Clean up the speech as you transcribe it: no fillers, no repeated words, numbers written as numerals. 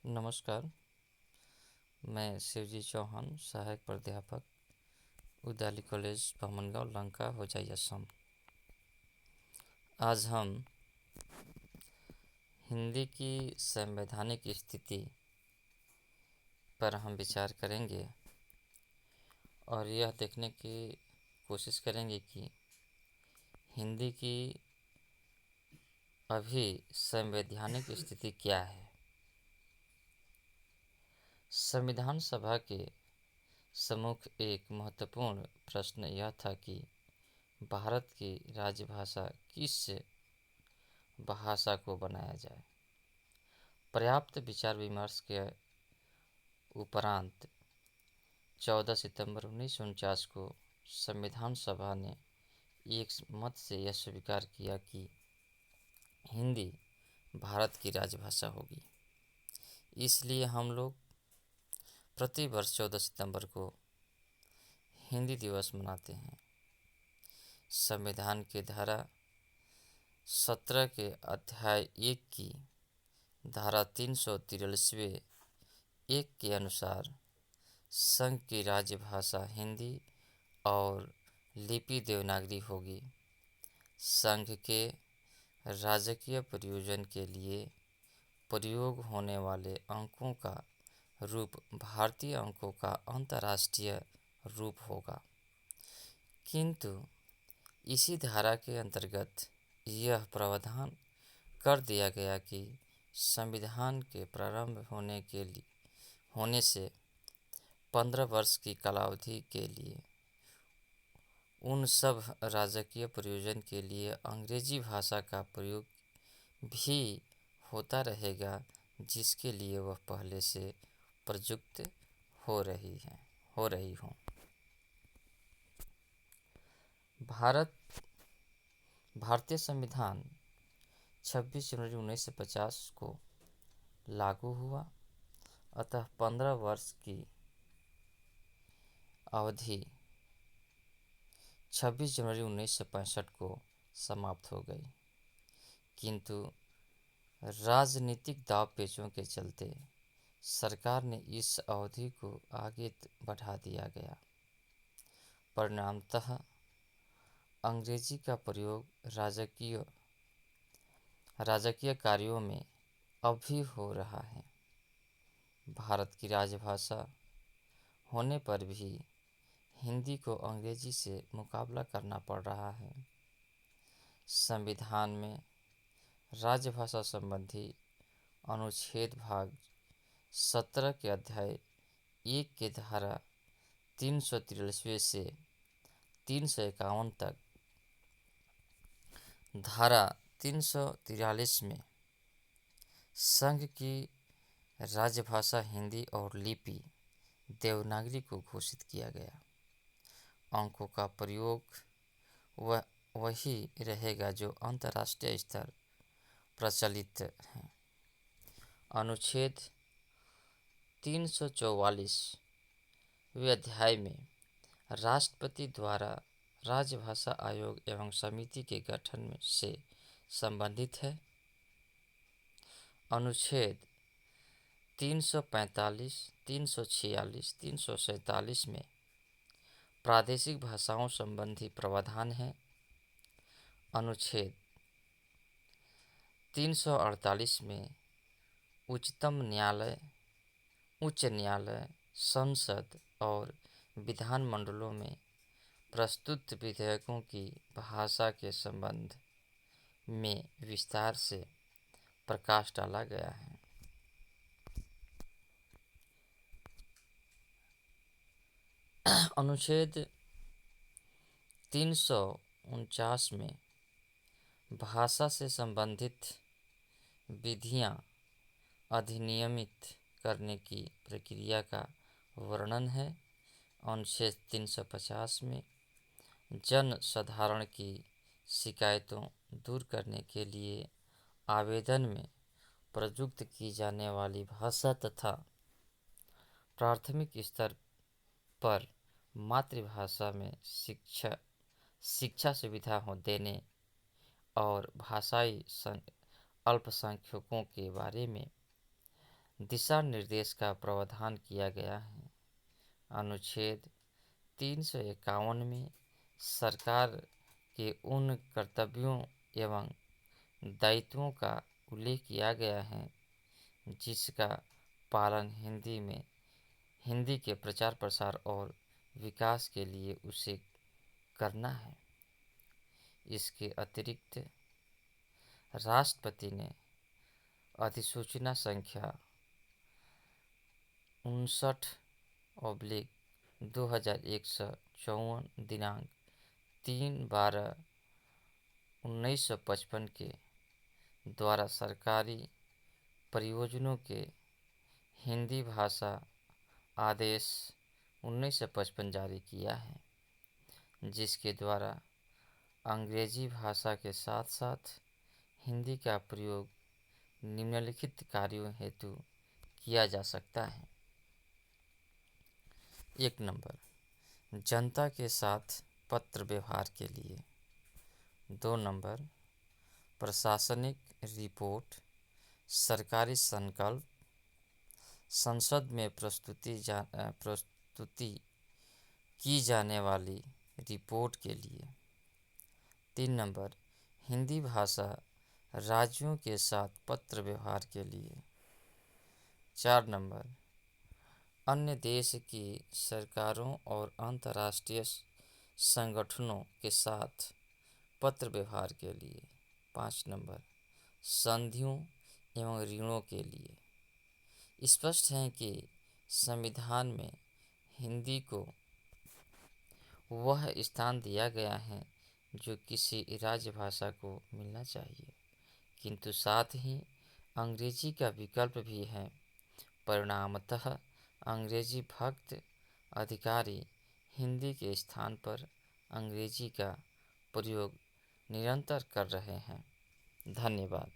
नमस्कार। मैं शिवजी चौहान, सहायक प्राध्यापक, उदाली कॉलेज, बामनगांव, लंका, होजाई, असम। आज हम हिंदी की संवैधानिक स्थिति पर हम विचार करेंगे और यह देखने की कोशिश करेंगे कि हिंदी की अभी संवैधानिक स्थिति क्या है। संविधान सभा के सम्मुख एक महत्वपूर्ण प्रश्न यह था कि भारत की राजभाषा किस भाषा को बनाया जाए। पर्याप्त विचार विमर्श के उपरांत 14 सितंबर 1949 को संविधान सभा ने एक मत से यह स्वीकार किया कि हिंदी भारत की राजभाषा होगी। इसलिए हम लोग प्रति वर्ष 14 सितंबर को हिंदी दिवस मनाते हैं। संविधान के धारा 17 के अध्याय 1 की धारा 343 एक के अनुसार संघ की राजभाषा हिंदी और लिपि देवनागरी होगी। संघ के राजकीय प्रयोजन के लिए प्रयोग होने वाले अंकों का रूप भारतीय अंकों का अंतर्राष्ट्रीय रूप होगा। किंतु इसी धारा के अंतर्गत यह प्रावधान कर दिया गया कि संविधान के प्रारंभ होने से 15 वर्ष की कालावधि के लिए उन सब राजकीय प्रयोजन के लिए अंग्रेजी भाषा का प्रयोग भी होता रहेगा जिसके लिए वह पहले से प्रयुक्त हो रही हो। भारतीय संविधान 26 जनवरी 1950 को लागू हुआ, अतः 15 वर्ष की अवधि 26 जनवरी 1965 को समाप्त हो गई। किंतु राजनीतिक दाव पेचों के चलते सरकार ने इस अवधि को आगे बढ़ा दिया गया। परिणामतः अंग्रेजी का प्रयोग राजकीय कार्यों में अब भी हो रहा है। भारत की राजभाषा होने पर भी हिंदी को अंग्रेजी से मुकाबला करना पड़ रहा है। संविधान में राजभाषा संबंधी अनुच्छेद भाग 17 के अध्याय 1 के धारा 343 से 351 तक, धारा 343 में संघ की राजभाषा हिंदी और लिपि देवनागरी को घोषित किया गया। अंकों का प्रयोग वही रहेगा जो अंतर्राष्ट्रीय स्तर प्रचलित है। अनुच्छेद 344वें अध्याय में राष्ट्रपति द्वारा राजभाषा आयोग एवं समिति के गठन से संबंधित है। अनुच्छेद 345, 346, 347 में प्रादेशिक भाषाओं संबंधी प्रावधान है। अनुच्छेद 348 में उच्च न्यायालय, संसद और विधानमंडलों में प्रस्तुत विधेयकों की भाषा के संबंध में विस्तार से प्रकाश डाला गया है। अनुच्छेद 349 में भाषा से संबंधित विधियां अधिनियमित करने की प्रक्रिया का वर्णन है। अनुच्छेद 350 में जन साधारण की शिकायतों दूर करने के लिए आवेदन में प्रयुक्त की जाने वाली भाषा तथा प्राथमिक स्तर पर मातृभाषा में शिक्षा सुविधा देने और भाषाई अल्पसंख्यकों के बारे में दिशा निर्देश का प्रावधान किया गया है। अनुच्छेद 351 में सरकार के उन कर्तव्यों एवं दायित्वों का उल्लेख किया गया है जिसका पालन हिंदी के प्रचार प्रसार और विकास के लिए उसे करना है। इसके अतिरिक्त राष्ट्रपति ने अधिसूचना संख्या 59/2051 दिनांक 3/12/1955 के द्वारा सरकारी परियोजनाओं के हिंदी भाषा आदेश 1955 जारी किया है, जिसके द्वारा अंग्रेजी भाषा के साथ साथ हिंदी का प्रयोग निम्नलिखित कार्यों हेतु किया जा सकता है। 1 नंबर, जनता के साथ पत्र व्यवहार के लिए। 2 नंबर, प्रशासनिक रिपोर्ट, सरकारी संकल्प, संसद में प्रस्तुति की जाने वाली रिपोर्ट के लिए। 3 नंबर, हिंदी भाषा राज्यों के साथ पत्र व्यवहार के लिए। 4 नंबर, अन्य देश की सरकारों और अंतर्राष्ट्रीय संगठनों के साथ पत्र व्यवहार के लिए। 5 नंबर, संधियों एवं ऋणों के लिए। स्पष्ट है कि संविधान में हिंदी को वह स्थान दिया गया है जो किसी राजभाषा को मिलना चाहिए, किंतु साथ ही अंग्रेजी का विकल्प भी है। परिणामतः अंग्रेजी भक्त अधिकारी हिंदी के स्थान पर अंग्रेजी का प्रयोग निरंतर कर रहे हैं। धन्यवाद।